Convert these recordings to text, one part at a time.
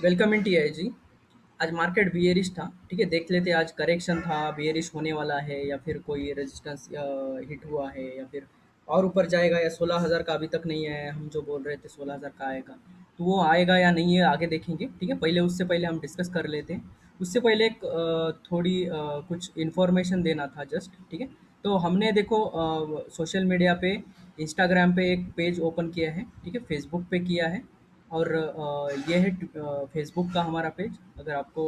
Welcome in TIG. आज market bearish था। ठीक है, देख लेते आज करेक्शन था, बियरिश होने वाला है या फिर कोई रेजिस्टेंस हिट हुआ है या फिर और ऊपर जाएगा या 16,000 का अभी तक नहीं है। हम जो बोल रहे थे 16,000 का आएगा, तो वो आएगा या नहीं है आगे देखेंगे। ठीक है, पहले उससे पहले हम डिस्कस कर लेते हैं। उससे पहले एक थोड़ी कुछ इन्फॉर्मेशन देना था जस्ट। ठीक है, तो हमने देखो सोशल मीडिया पे, इंस्टाग्राम पे एक पेज ओपन किया है। ठीक है, फेसबुक पे किया है और ये है फेसबुक का हमारा पेज। अगर आपको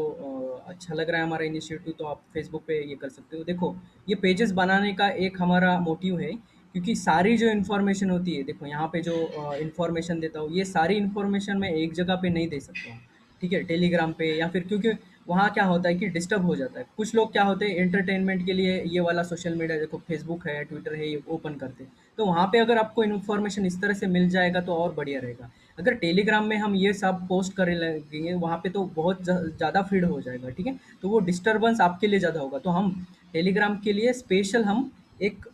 अच्छा लग रहा है हमारा इनिशिएटिव तो आप फेसबुक पे ये कर सकते हो। देखो, ये पेजेस बनाने का एक हमारा मोटिव है, क्योंकि सारी जो इन्फॉर्मेशन होती है, देखो यहाँ पे जो इन्फॉर्मेशन देता हूँ, ये सारी इन्फॉर्मेशन मैं एक जगह पे नहीं दे सकता हूँ। ठीक है, टेलीग्राम पे या फिर, क्योंकि वहाँ क्या होता है कि डिस्टर्ब हो जाता है। कुछ लोग क्या होते हैं, एंटरटेनमेंट के लिए ये वाला सोशल मीडिया, देखो फेसबुक है, ट्विटर है, ये ओपन करते हैं। तो वहाँ पे अगर आपको इन्फॉर्मेशन इस तरह से मिल जाएगा तो और बढ़िया रहेगा। अगर टेलीग्राम में हम ये सब पोस्ट करने लगेंगे वहाँ पे तो बहुत ज़्यादा फीड हो जाएगा। ठीक है, तो वो डिस्टरबेंस आपके लिए ज़्यादा होगा। तो हम टेलीग्राम के लिए स्पेशल हम एक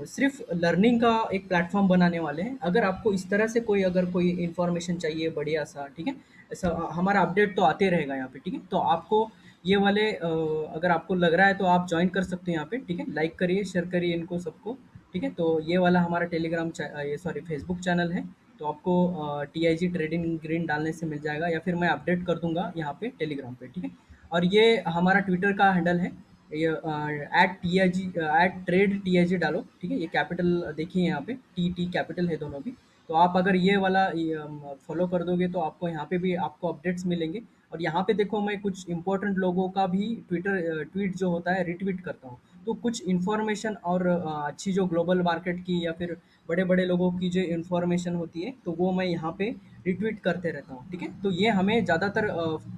सिर्फ लर्निंग का एक प्लेटफॉर्म बनाने वाले हैं। अगर आपको इस तरह से कोई, अगर कोई इन्फॉर्मेशन चाहिए बढ़िया सा, ठीक है, ऐसा हमारा अपडेट तो आते रहेगा यहाँ पे। ठीक है, तो आपको ये वाले अगर आपको लग रहा है तो आप ज्वाइन कर सकते हैं यहाँ पे। ठीक है, लाइक करिए, शेयर करिए इनको सबको। ठीक है, तो ये वाला हमारा ये सॉरी फेसबुक चैनल है। तो आपको टीआईजी ट्रेडिंग ग्रीन डालने से मिल जाएगा, या फिर मैं अपडेट कर दूंगा यहाँ पे टेलीग्राम पे। ठीक है, और ये हमारा ट्विटर का हैंडल है, ये at T I G at trade T I G डालो। ठीक है, ये कैपिटल देखिए यहाँ पे, टी टी कैपिटल है दोनों भी। तो आप अगर ये वाला फॉलो कर दोगे तो आपको यहाँ पे भी आपको अपडेट्स मिलेंगे। और यहाँ पे देखो, मैं कुछ इंपॉर्टेंट लोगों का भी ट्वीट जो होता है रिट्वीट करता हूँ। तो कुछ इन्फॉर्मेशन और अच्छी जो ग्लोबल मार्केट की या फिर बड़े-बड़े लोगों की जो इन्फॉर्मेशन होती है, तो वो मैं यहाँ पे रिट्वीट करते रहता हूँ। ठीक है, तो ये हमें ज़्यादातर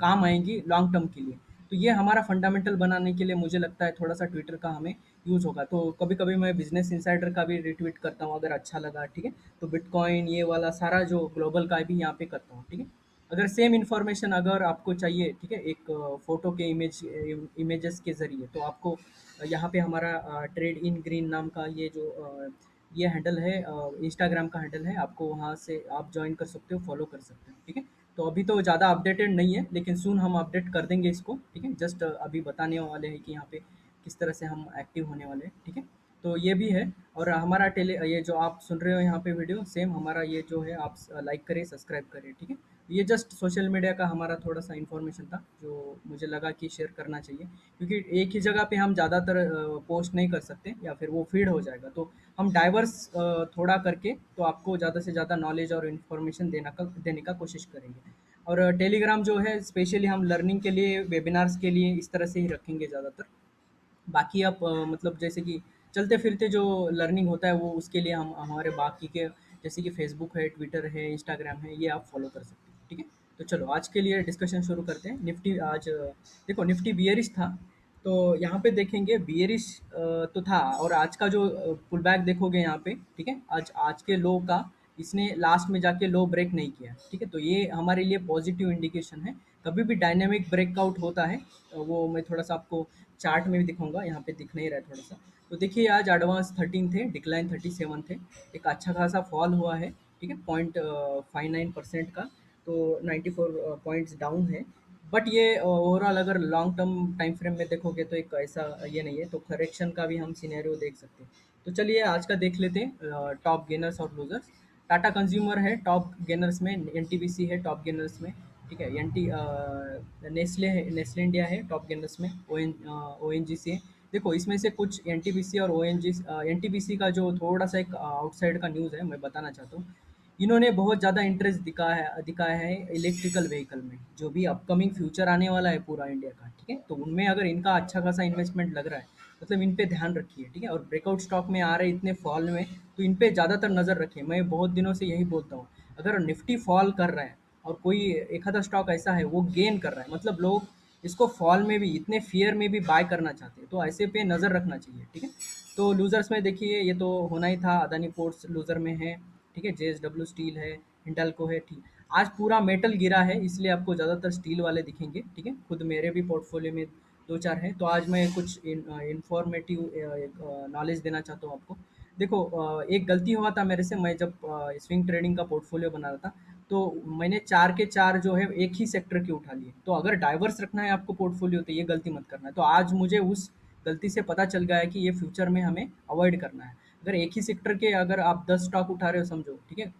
काम आएंगी लॉन्ग टर्म के लिए। तो ये हमारा फंडामेंटल बनाने के लिए मुझे लगता है थोड़ा सा ट्विटर का हमें यूज़ होगा। तो कभी कभी मैं बिजनेस इंसाइडर का भी रिट्वीट करता हूँ अगर अच्छा लगा। ठीक है, तो बिटकॉइन ये वाला सारा जो ग्लोबल का भी यहाँ पे करता हूँ। ठीक है, अगर सेम इन्फॉर्मेशन अगर आपको चाहिए, ठीक है, एक फ़ोटो के इमेजेस के ज़रिए, तो आपको यहाँ पे हमारा ट्रेड इन ग्रीन नाम का ये हैंडल है, इंस्टाग्राम का हैंडल है। आपको वहाँ से आप जॉइन कर सकते हो, फॉलो कर सकते हो। ठीक है, तो अभी तो ज़्यादा अपडेटेड नहीं है, लेकिन सून हम अपडेट कर देंगे इसको। ठीक है, जस्ट अभी बताने वाले हैं कि यहाँ पे किस तरह से हम एक्टिव होने वाले हैं। ठीक है, तो ये भी है। और हमारा टेली ये जो आप सुन रहे हो यहाँ पे वीडियो, सेम हमारा ये जो है, आप लाइक करिए, सब्सक्राइब करिए। ठीक है, ये जस्ट सोशल मीडिया का हमारा थोड़ा सा इन्फॉर्मेशन था जो मुझे लगा कि शेयर करना चाहिए, क्योंकि एक ही जगह पे हम ज़्यादातर पोस्ट नहीं कर सकते या फिर वो फीड हो जाएगा। तो हम डाइवर्स थोड़ा करके तो आपको ज़्यादा से ज़्यादा नॉलेज और इन्फॉर्मेशन देने का कोशिश करेंगे। और टेलीग्राम जो है स्पेशली हम लर्निंग के लिए, वेबिनार्स के लिए इस तरह से ही रखेंगे ज़्यादातर। बाकी आप मतलब जैसे कि चलते-फिरते जो लर्निंग होता है वो उसके लिए हम हमारे बाकी के, जैसे कि फ़ेसबुक है, ट्विटर है, इंस्टाग्राम है, ये आप फ़ॉलो कर सकते हैं। ठीक है? तो चलो आज के लिए डिस्कशन शुरू करते हैं। निफ्टी आज देखो निफ्टी बियरिश था, तो यहाँ पे देखेंगे बियरिश तो था। और आज का जो पुल बैक देखोगे यहाँ पे, ठीक है? आज आज के लो का इसने लास्ट में जाके लो ब्रेक नहीं किया। ठीक है? तो ये हमारे लिए पॉजिटिव इंडिकेशन है। कभी भी डायनामिक ब्रेकआउट होता है, वो मैं थोड़ा-सा आपको चार्ट में भी दिखाऊँगा, यहाँ पे दिख नहीं रहा है थोड़ा-सा। तो देखिए आज एडवांस 13 थे, डिक्लाइन 37 थे। एक अच्छा खासा फॉल हुआ है, ठीक है? 0.59% का, तो 94 पॉइंट्स डाउन है। बट ये ओवरऑल अगर लॉन्ग टर्म टाइम फ्रेम में देखोगे तो एक ऐसा ये नहीं है, तो करेक्शन का भी हम सिनेरियो देख सकते हैं। तो चलिए आज का देख लेते हैं टॉप गेनर्स और लूज़र्स। टाटा कंज्यूमर है टॉप गेनर्स में, एनटीपीसी है टॉप गेनर्स में। ठीक है, नेस्ले है, नेस्ले इंडिया है टॉप गेनर्स में, ओएनजीसी है। देखो इसमें से कुछ एनटीपीसी और ओएनजी, एनटीपीसी का जो थोड़ा सा एक आउटसाइड का न्यूज़ है मैं बताना चाहता हूँ। इन्होंने बहुत ज़्यादा इंटरेस्ट दिखाया है इलेक्ट्रिकल व्हीकल में, जो भी अपकमिंग फ्यूचर आने वाला है पूरा इंडिया का। ठीक है, तो उनमें अगर इनका अच्छा खासा इन्वेस्टमेंट लग रहा है, मतलब इन पे ध्यान रखिए। ठीक है, और ब्रेकआउट स्टॉक में आ रहे इतने फॉल में, तो इन पे ज़्यादातर नज़र रखिए। मैं बहुत दिनों से यही बोलता हूँ, अगर निफ्टी फॉल कर रहा है और कोई एक आधा स्टॉक ऐसा है वो गेन कर रहा है, मतलब लोग इसको फॉल में भी, इतने फियर में भी बाय करना चाहते हैं, तो ऐसे पे नज़र रखना चाहिए। ठीक है, तो लूजर्स में देखिए ये तो होना ही था, अदानी पोर्ट्स लूजर में है। ठीक है, जेएसडब्ल्यू स्टील है, हिंडाल्को है। ठीक, आज पूरा मेटल गिरा है इसलिए आपको ज़्यादातर स्टील वाले दिखेंगे। ठीक है, खुद मेरे भी पोर्टफोलियो में दो चार हैं, तो आज मैं कुछ इंफॉर्मेटिव नॉलेज देना चाहता हूँ आपको। देखो एक गलती हुआ था मेरे से, मैं जब स्विंग ट्रेडिंग का पोर्टफोलियो बना रहा था, तो मैंने 4 के 4 जो है एक ही सेक्टर के उठा लिए। तो अगर डाइवर्स रखना है आपको पोर्टफोलियो तो ये गलती मत करना है। तो आज मुझे उस गलती से पता चल गया है कि ये फ्यूचर में हमें अवॉइड करना है। अगर एक ही सेक्टर के अगर आप 10 स्टॉक उठा रहे हो समझो, ठीक है?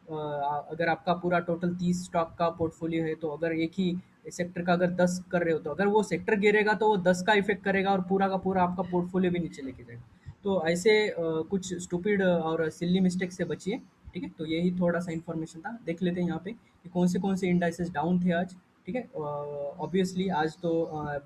अगर आपका पूरा टोटल 30 स्टॉक का पोर्टफोलियो है तो अगर एक ही सेक्टर का अगर 10 कर रहे हो तो अगर वो सेक्टर गिरेगा तो वो 10 का इफ़ेक्ट करेगा और पूरा का पूरा आपका पोर्टफोलियो भी नीचे लेके जाएगा। तो ऐसे कुछ स्टूपिड और सिली मिस्टेक से बचिए, ठीक है? तो यही थोड़ा-सा इन्फॉर्मेशन था। देख लेते हैं यहाँ पे कि कौन से इंडाइसेस डाउन थे आज, ठीक है? ऑब्वियसली आज तो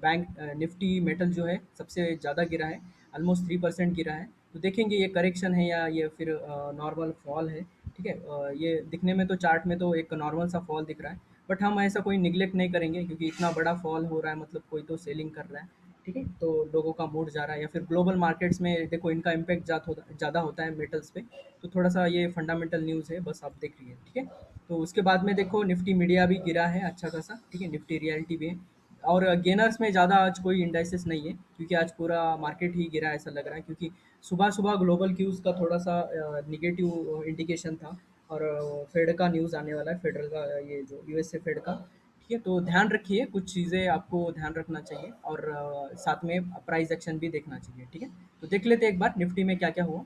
बैंक निफ्टी मेटल जो है सबसे ज़्यादा गिरा है, ऑलमोस्ट 3% गिरा है। तो देखेंगे ये करेक्शन है या ये फिर नॉर्मल फॉल है, ठीक है? ये दिखने में तो चार्ट में तो एक नॉर्मल सा फॉल दिख रहा है, बट हम ऐसा कोई निग्लेक्ट नहीं करेंगे क्योंकि इतना बड़ा फॉल हो रहा है मतलब कोई तो सेलिंग कर रहा है, ठीक है? तो लोगों का मूड जा रहा है या फिर ग्लोबल मार्केट्स में देखो इनका इम्पैक्ट ज़्यादा होता है मेटल्स पे, तो थोड़ा-सा ये फंडामेंटल न्यूज़ है, बस आप देख लीजिए, ठीक है? तो उसके बाद में देखो निफ्टी मीडिया भी गिरा है अच्छा खासा, ठीक है? निफ्टी रियल्टी भी है और गेनर्स में ज़्यादा आज कोई इंडाइसेस नहीं है क्योंकि आज पूरा मार्केट ही गिरा है ऐसा लग रहा है क्योंकि सुबह-सुबह ग्लोबल क्यूज़ का थोड़ा-सा नेगेटिव इंडिकेशन था और फेड का न्यूज़ आने वाला है, फेडरल का ये जो यूएसए फेड का, ठीक है? तो ध्यान रखिए, कुछ चीज़ें आपको ध्यान रखना चाहिए और साथ में प्राइस एक्शन भी देखना चाहिए, ठीक है? तो देख लेते हैं एक बार निफ्टी में क्या-क्या हुआ।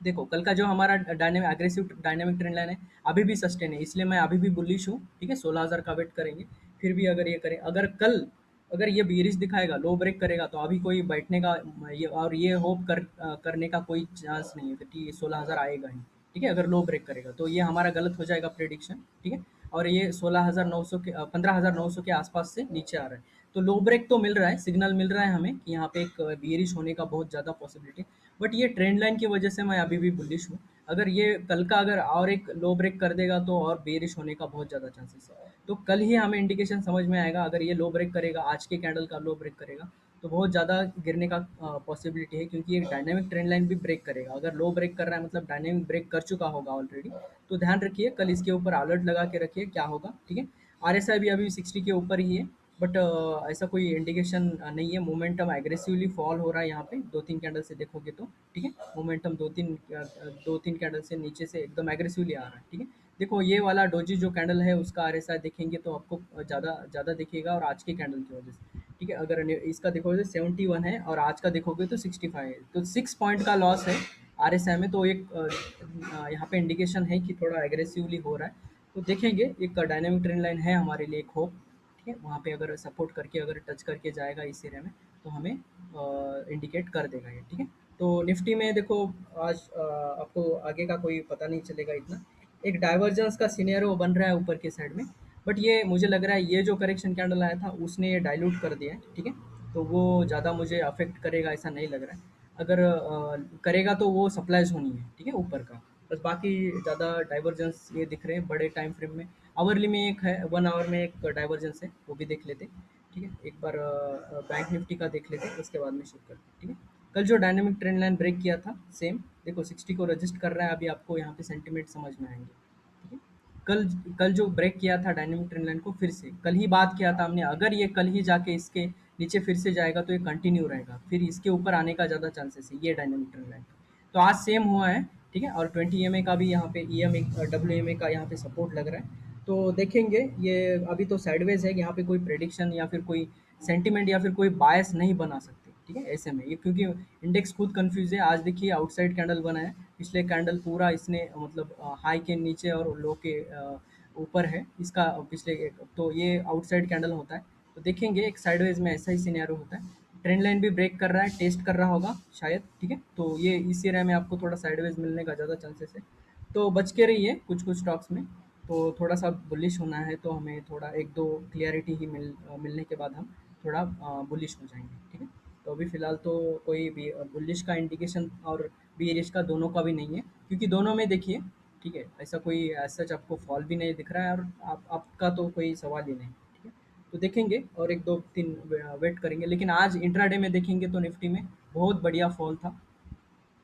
देखो कल का जो हमारा dynamic aggressive dynamic trend line है अभी भी सस्टेन है इसलिए मैं अभी भी बुलिश हूँ, ठीक है? 16,000 का वेट करेंगे। फिर भी अगर ये करें अगर कल अगर ये बीरिश दिखाएगा लो ब्रेक करेगा तो अभी कोई बैठने का ये और ये होप करने का कोई चांस नहीं है कि 16,000 आएगा ही, ठीक है? अगर लो ब्रेक करेगा तो ये हमारा गलत हो जाएगा प्रेडिक्शन, ठीक है? और ये 16,900 के 15,900 के आसपास से नीचे आ रहा है। तो लो ब्रेक तो मिल रहा है, सिग्नल मिल रहा है हमें कि यहाँ पे एक बियरिश होने का बहुत ज़्यादा पॉसिबिलिटी है। बट ये ट्रेंड लाइन की वजह से मैं अभी भी बुलिश हूँ। अगर ये कल का अगर और एक लो ब्रेक कर देगा तो और बेरिश होने का बहुत ज़्यादा चांसेस है। तो कल ही हमें इंडिकेशन समझ में आएगा अगर ये लो ब्रेक करेगा, आज के कैंडल का लो ब्रेक करेगा, तो बहुत ज़्यादा गिरने का पॉसिबिलिटी है क्योंकि ये डायनामिक ट्रेंड लाइन भी ब्रेक करेगा। अगर लो ब्रेक कर रहा है मतलब डायनामिक ब्रेक कर चुका होगा ऑलरेडी। तो ध्यान रखिए कल इसके ऊपर अलर्ट लगा के रखिए क्या होगा, ठीक है? आरएसआई भी अभी 60 के ऊपर ही है बट ऐसा कोई इंडिकेशन नहीं है। मोमेंटम एग्रेसिवली फॉल हो रहा है यहाँ पे 2-3 कैंडल से देखोगे तो, ठीक है? मोमेंटम 2-3 कैंडल से नीचे से एकदम एग्रेसिवली आ रहा है, ठीक है? देखो ये वाला डोजी जो कैंडल है उसका आरएसआई देखेंगे तो आपको ज़्यादा ज़्यादा दिखेगा और आज के कैंडल की वजह से, ठीक है? अगर इसका देखोगे तो 71 है और आज का देखोगे तो 65 है, तो 6 पॉइंट का लॉस है आरएसआई में। तो एक यहाँ पे इंडिकेशन है कि थोड़ा एग्रेसिवली हो रहा है। तो देखेंगे एक डायनामिक ट्रेंड लाइन है हमारे लिए एक होप, ठीक है? वहाँ पे अगर सपोर्ट करके अगर टच करके जाएगा इस एरिया में तो हमें इंडिकेट कर देगा ये, ठीक है? तो निफ्टी में देखो आज आपको आगे का कोई पता नहीं चलेगा इतना। एक डाइवर्जेंस का सिनेरियो बन रहा है ऊपर के साइड में, बट ये मुझे लग रहा है ये जो करेक्शन कैंडल आया था उसने ये डाइल्यूट कर दिया है, ठीक है? तो वो ज़्यादा मुझे अफेक्ट करेगा ऐसा नहीं लग रहा है। अगर करेगा तो वो सप्लाईज होनी है, ठीक है? ऊपर का बस, बाकी ज़्यादा डाइवर्जेंस ये दिख रहे हैं बड़े टाइम फ्रेम में। आवरली में एक है, 1 आवर में एक डाइवर्जेंस है, वो भी देख लेते हैं, ठीक है? एक बार बैंक निफ्टी का देख लेते हैं, उसके बाद में शुरू करते हैं, ठीक है? कल जो डायनामिक ट्रेंड लाइन ब्रेक किया था सेम देखो 60 को रजिस्ट कर रहा है, अभी आपको यहाँ पे सेंटीमेंट समझ में आएंगे, ठीक है? कल कल जो ब्रेक किया था डायनामिक ट्रेंड लाइन को फिर से कल ही बात किया था हमने, अगर ये कल ही जाके इसके नीचे फिर से जाएगा तो ये कंटिन्यू रहेगा, फिर इसके ऊपर आने का ज़्यादा चांसेस है ये डायनामिक ट्रेंड लाइन। तो आज सेम हुआ है, ठीक है? और 20 ईएमए का भी यहाँ पे ईएमए डब्ल्यूएमए का यहाँ पे सपोर्ट लग रहा है। तो देखेंगे ये अभी तो साइडवेज है, यहाँ पे कोई प्रेडिक्शन या फिर कोई सेंटिमेंट या फिर कोई बायस नहीं बना सकते, ठीक है? ऐसे में ये क्योंकि इंडेक्स खुद कंफ्यूज है। आज देखिए आउटसाइड कैंडल बना है, पिछले कैंडल पूरा इसने मतलब हाई के नीचे और लो के ऊपर है इसका पिछले तो ये आउटसाइड कैंडल होता है। तो देखेंगे एक साइडवेज में ऐसा ही सिनेरियो होता है। ट्रेंड लाइन भी ब्रेक कर रहा है, टेस्ट कर रहा होगा शायद, ठीक है? तो ये इस एरिया में आपको थोड़ा साइडवेज मिलने का ज़्यादा चांसेस है। तो बच के रहिए कुछ-कुछ स्टॉक्स में। तो थोड़ा-सा बुलिश होना है तो हमें थोड़ा 1-2 क्लैरिटी ही मिलने के बाद हम थोड़ा बुलिश हो जाएँगे, ठीक है? तो अभी फ़िलहाल तो कोई भी बुलिश का इंडिकेशन और बियरिश का दोनों का भी नहीं है क्योंकि दोनों में देखिए, ठीक है? ऐसा कोई एज़ सच आपको फॉल भी नहीं दिख रहा है और आप आपका तो कोई सवाल ही नहीं, ठीक है? तो देखेंगे और 1-2-3 वेट करेंगे, लेकिन आज इंट्राडे में देखेंगे तो निफ्टी में बहुत बढ़िया फॉल था,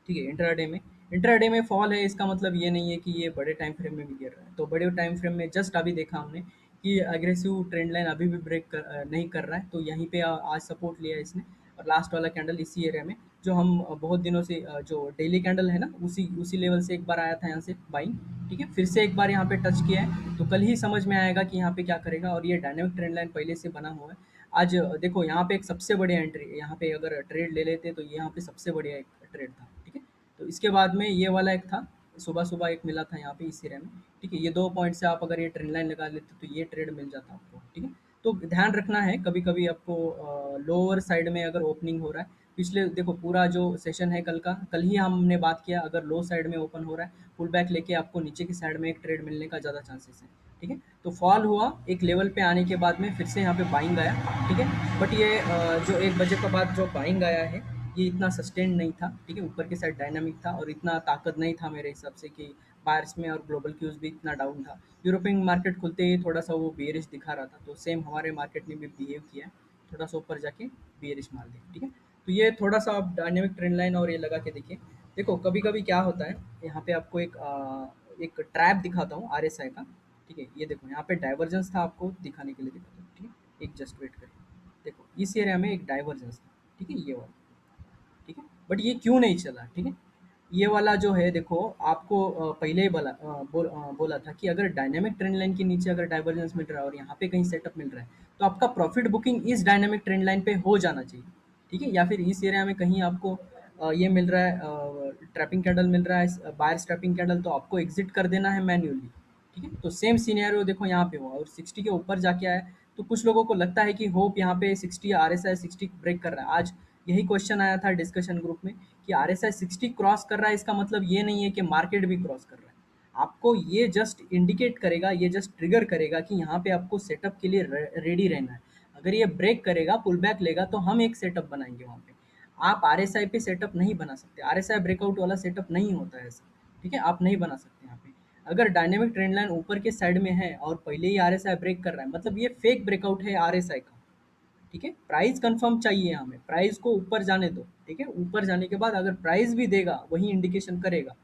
ठीक है? इंट्राडे में फॉल है इसका मतलब ये नहीं है कि ये बड़े टाइम फ्रेम में भी गिर रहा है। तो बड़े टाइम फ्रेम में जस्ट अभी देखा हमने कि एग्रेसिव ट्रेंड लाइन अभी भी नहीं कर रहा है, तो यहीं पे आज सपोर्ट लिया इसने। और लास्ट वाला कैंडल इसी एरिया में, जो हम बहुत दिनों से जो डेली कैंडल है ना, उसी उसी लेवल से एक बार आया था यहाँ से बाइंग, ठीक है, फिर से एक बार यहाँ पे टच किया है, तो कल ही समझ में आएगा कि यहाँ पे क्या करेगा। और ये डायनामिक ट्रेंड लाइन पहले से बना हुआ है। आज देखो यहाँ पे एक सबसे बढ़िया एंट्री, यहाँ पे अगर ट्रेड ले लेते तो ये यहाँ पे सबसे बढ़िया एक ट्रेड था, ठीक है। तो इसके बाद में ये वाला एक था, सुबह सुबह एक मिला था यहाँ पे इस एरिया में, ठीक है। ये 2 पॉइंट से आप अगर ये ट्रेंड लाइन लगा लेते तो ये ट्रेड मिल जाता आपको, ठीक है। तो ध्यान रखना है, कभी-कभी आपको लोअर साइड में अगर ओपनिंग हो रहा है, पिछले देखो पूरा जो सेशन है कल का, कल ही हमने बात किया, अगर लो साइड में ओपन हो रहा है, पुल बैक लेके आपको नीचे की साइड में एक ट्रेड मिलने का ज़्यादा चांसेस है, ठीक है। तो फॉल हुआ, एक लेवल पे आने के बाद में फिर से यहाँ पे बाइंग आया, ठीक है। बट ये जो 1 बजे के बाद जो बाइंग आया है, ये इतना सस्टेन्ड नहीं था, ठीक है। ऊपर की साइड डायनामिक था और इतना ताकत नहीं था मेरे हिसाब से कि बायर्स में, और ग्लोबल क्यूज भी इतना डाउन था। यूरोपियन मार्केट खुलते ही थोड़ा-सा वो बेयरिश दिखा रहा था, तो सेम हमारे मार्केट ने भी बिहेव किया है, थोड़ा-सा ऊपर जाके बेयरिश मार दी, ठीक है। तो ये थोड़ा-सा आप डायनामिक ट्रेंड लाइन और ये लगा के देखिए। देखो कभी-कभी क्या होता है, यहाँ पे आपको एक ट्रैप दिखाता हूँ आरएसआई का, ठीक है। ये देखो यहाँ पे डाइवर्जेंस था, आपको दिखाने के लिए दिखाता हूँ, ठीक है। एक जस्ट वेट करिए। देखो इस एरिया में एक डाइवर्जेंस था, ठीक है, ये वाला, ठीक है। बट ये क्यों नहीं चला, ठीक है। ये वाला जो है देखो, आपको पहले ही बोला था कि अगर डायनामिक ट्रेंड लाइन के नीचे अगर डाइवर्जेंस मिल रहा है और यहाँ पे कहीं सेटअप मिल रहा है, तो आपका प्रॉफिट बुकिंग इस डायनामिक ट्रेंड लाइन पे हो जाना चाहिए, ठीक है। या फिर इस एरिया में कहीं आपको ये मिल रहा है, ट्रैपिंग कैंडल मिल रहा है, बायर ट्रैपिंग कैंडल, तो आपको एग्जिट कर देना है मैन्युअली, ठीक है। तो सेम सिनेरियो देखो यहाँ पे हुआ और 60 के ऊपर जाके आया। तो कुछ लोगों को लगता है कि होप यहाँ पे 60 आरएसआई 60 ब्रेक कर रहा है। आज यही क्वेश्चन आया था डिस्कशन ग्रुप में कि आरएसआई 60 क्रॉस कर रहा है, इसका मतलब ये नहीं है कि मार्केट भी क्रॉस कर रहा है। आपको ये जस्ट इंडिकेट करेगा, ये जस्ट ट्रिगर करेगा कि यहाँ पे आपको सेटअप के लिए रेडी रहना है। अगर ये ब्रेक करेगा, पुल बैक लेगा, तो हम एक सेटअप बनाएंगे वहाँ पे। आप आरएसआई पे सेटअप नहीं बना सकते, आरएसआई ब्रेकआउट वाला सेटअप नहीं होता है ऐसा, ठीक है। आप नहीं बना सकते यहाँ पे। अगर डायनेमिक ट्रेंड लाइन ऊपर के साइड में है और पहले ही आरएसआई ब्रेक कर रहा है, मतलब ये फेक ब्रेकआउट है आरएसआई का, ठीक है। प्राइस कंफर्म चाहिए हमें, प्राइस को ऊपर जाने दो, ठीक है। ऊपर जाने के बाद अगर प्राइस भी देगा, वही इंडिकेशन करेगा,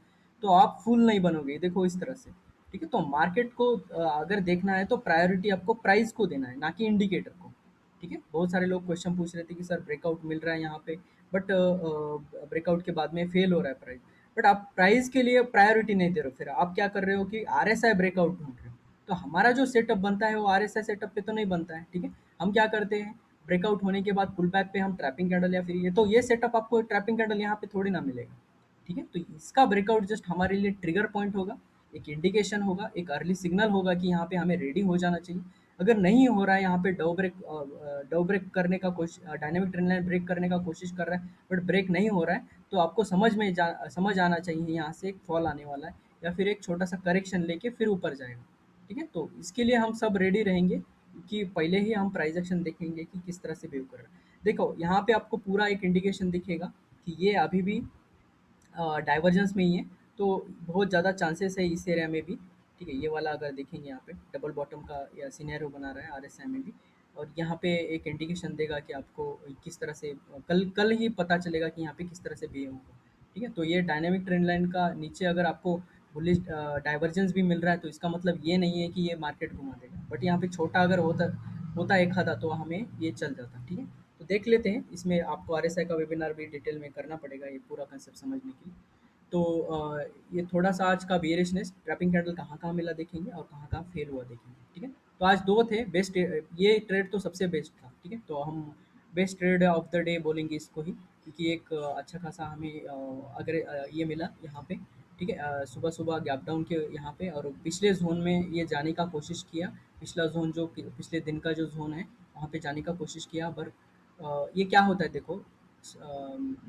तो आप फुल नहीं बनोगे, देखो इस तरह से, ठीक है। तो मार्केट को अगर देखना है तो प्रायोरिटी आपको प्राइस को देना है, ना कि इंडिकेटर को, ठीक है। बहुत सारे लोग क्वेश्चन पूछ रहे थे कि सर ब्रेकआउट मिल रहा है यहाँ पे, बट ब्रेकआउट के बाद में फेल हो रहा है प्राइस, बट आप प्राइस के लिए प्रायोरिटी नहीं दे रहे हो, फिर आप क्या कर रहे हो कि आरएसआई ब्रेकआउट ढूंढ रहे हो। तो हमारा जो सेटअप बनता है वो आरएसआई सेटअप पे तो नहीं बनता है, ठीक है। हम क्या करते हैं, ब्रेकआउट होने के बाद पुल बैक पे हम ट्रैपिंग कैंडल, या फिर ये तो ये सेटअप आपको ट्रैपिंग कैंडल यहाँ पे थोड़ी ना मिलेगा, ठीक है। तो इसका ब्रेकआउट जस्ट हमारे लिए ट्रिगर पॉइंट होगा, एक इंडिकेशन होगा, एक अर्ली सिग्नल होगा कि यहाँ पे हमें रेडी हो जाना चाहिए। अगर नहीं हो रहा है यहाँ पे, डव ब्रेक करने का कोशिश, डायनेमिक ट्रेंड लाइन ब्रेक करने का कोशिश कर रहा है, बट ब्रेक नहीं हो रहा है, तो आपको समझ आना चाहिए यहाँ से एक फॉल आने वाला है, या फिर एक छोटा सा करेक्शन लेके फिर ऊपर जाएगा, ठीक है। तो इसके लिए हम सब रेडी रहेंगे कि पहले ही हम प्राइस एक्शन देखेंगे कि किस तरह से बिहेव कर रहा है। देखो यहाँ पे आपको पूरा एक इंडिकेशन दिखेगा कि ये अभी भी डाइवर्जेंस में ही है, तो बहुत ज़्यादा चांसेस है इस एरिया में भी, ठीक है। ये वाला अगर देखेंगे यहाँ पे डबल बॉटम का या सिनेरियो बना रहा है आरएसआई में भी, और यहाँ पे एक इंडिकेशन देगा कि आपको किस तरह से कल कल ही पता चलेगा कि यहाँ पे किस तरह से बिहेव होगा, ठीक है। तो ये डायनेमिक ट्रेंड लाइन का नीचे अगर आपको बुलिश डाइवर्जेंस भी मिल रहा है, तो इसका मतलब ये नहीं है कि ये मार्केट घुमा देगा, बट यहाँ पे छोटा अगर होता होता एक आधा, तो हमें ये चल जाता, ठीक है। तो देख लेते हैं, इसमें आपको आरएसआई का वेबिनार भी डिटेल में करना पड़ेगा ये पूरा कंसेप्ट समझने के लिए। तो ये थोड़ा-सा आज का बियरिशनेस ट्रैपिंग कैंडल कहाँ-कहाँ मिला देखेंगे और कहाँ-कहाँ फेल हुआ देखेंगे, ठीक है? तो आज 2 थे बेस्ट, ये ट्रेड तो सबसे बेस्ट था, ठीक है? तो हम best trade off the day बोलेंगे इसको ही, क्योंकि एक अच्छा खासा हमें अगर ये मिला यहाँ पे, ठीक है? सुबह-सुबह गैप डाउन के यहाँ पे, और पिछले ज़ोन में ये जाने का कोशिश किया, पिछला ज़ोन जो कि पिछले दिन का जो ज़ोन है, वहाँ पे जाने का कोशिश किया, पर ये क्या होता है देखो,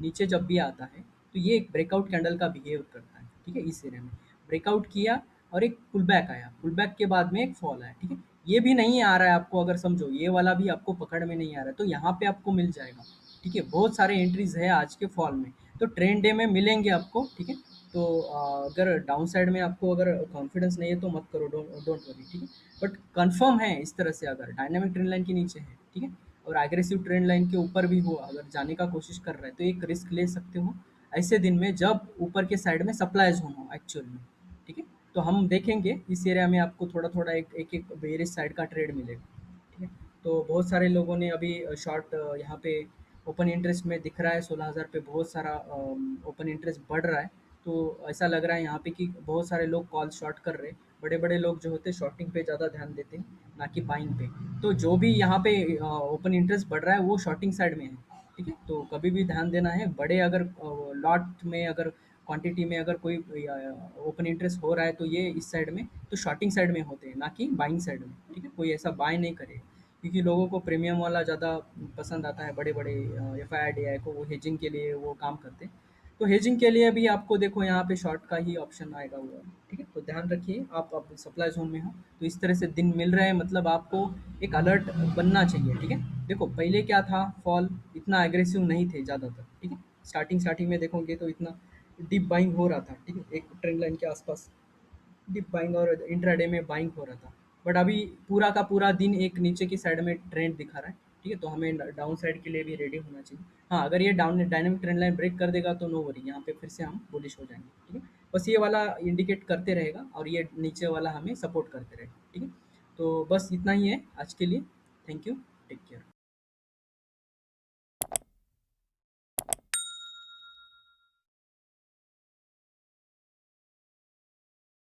नीचे जब भी आता है, तो ये एक ब्रेकआउट कैंडल का बिहेव करता है, ठीक है। इस एरिया में ब्रेकआउट किया और एक पुल बैक आया, पुल बैक के बाद में एक फॉल आया, ठीक है। ये भी नहीं आ रहा है आपको, अगर समझो ये वाला भी आपको पकड़ में नहीं आ रहा है, तो यहाँ पे आपको मिल जाएगा, ठीक है। बहुत सारे एंट्रीज है आज के फॉल में, तो ट्रेंड डे में मिलेंगे आपको, ठीक है। तो अगर डाउन साइड में आपको अगर कॉन्फिडेंस नहीं है तो मत करो, डोंट डोंट वरी, ठीक है। बट कंफर्म है इस तरह से, अगर डायनामिक ट्रेंड लाइन के नीचे है, ठीक है, और एग्रेसिव ट्रेंड लाइन के ऊपर भी हो, अगर जाने का कोशिश कर रहा है, तो एक रिस्क ले सकते हो ऐसे दिन में जब ऊपर के साइड में सप्लाई जोन हो एक्चुअल में, ठीक है। तो हम देखेंगे इस एरिया में आपको थोड़ा-थोड़ा एक बेयरिश साइड का ट्रेड मिलेगा, ठीक है। तो बहुत सारे लोगों ने अभी शॉर्ट यहाँ पे ओपन इंटरेस्ट में दिख रहा है 16,000 पे बहुत सारा ओपन इंटरेस्ट बढ़ रहा है। तो ऐसा लग रहा है यहाँ पे कि बहुत सारे लोग कॉल शॉर्ट कर रहे हैं। बड़े-बड़े लोग जो होते हैं शॉर्टिंग पे ज़्यादा ध्यान देते हैं, ना कि बाइंग पे। तो जो भी यहाँ पे ओपन इंटरेस्ट बढ़ रहा है वो शॉर्टिंग साइड में है, ठीक है? तो कभी भी ध्यान देना है, बड़े अगर लॉट में अगर क्वांटिटी में अगर कोई ओपन इंटरेस्ट हो रहा है तो ये इस साइड में तो शॉर्टिंग साइड में होते हैं, ना कि बाइंग साइड में, ठीक है? कोई ऐसा बाय नहीं करे, क्योंकि लोगों को प्रीमियम वाला ज़्यादा पसंद आता है। बड़े-बड़े F I I D I को वो हेजिंग के लिए वो काम करते हैं। तो हेजिंग के लिए भी आपको देखो यहाँ पे शॉर्ट का ही ऑप्शन आएगा हुआ, ठीक है? तो ध्यान रखिए आप सप्लाई ज़ोन में हो, तो इस तरह से दिन मिल रहे हैं मतलब आपको एक अलर्ट बनना चाहिए, ठीक है? देखो पहले क्या था, फॉल इतना एग्रेसिव नहीं थे ज़्यादातर, ठीक है? स्टार्टिंग में देखोगे तो इतना डीप बाइंग हो रहा था, ठीक है? एक ट्रेंड लाइन के आसपास डीप बाइंग और इंट्राडे में बाइंग हो रहा था। बट अभी पूरा का पूरा दिन एक नीचे की साइड में ट्रेंड दिखा रहा है, ठीक है? तो हमें डाउन साइड के लिए भी रेडी होना चाहिए। हाँ, अगर ये down dynamic trend line break कर देगा तो नो वरी, यहाँ पे फिर से हम बुलिश हो जाएँगे, ठीक है? बस ये वाला इंडिकेट करते रहेगा और ये नीचे वाला हमें सपोर्ट करते रहेगा, ठीक है? तो बस इतना ही है आज के लिए। Thank you, take care.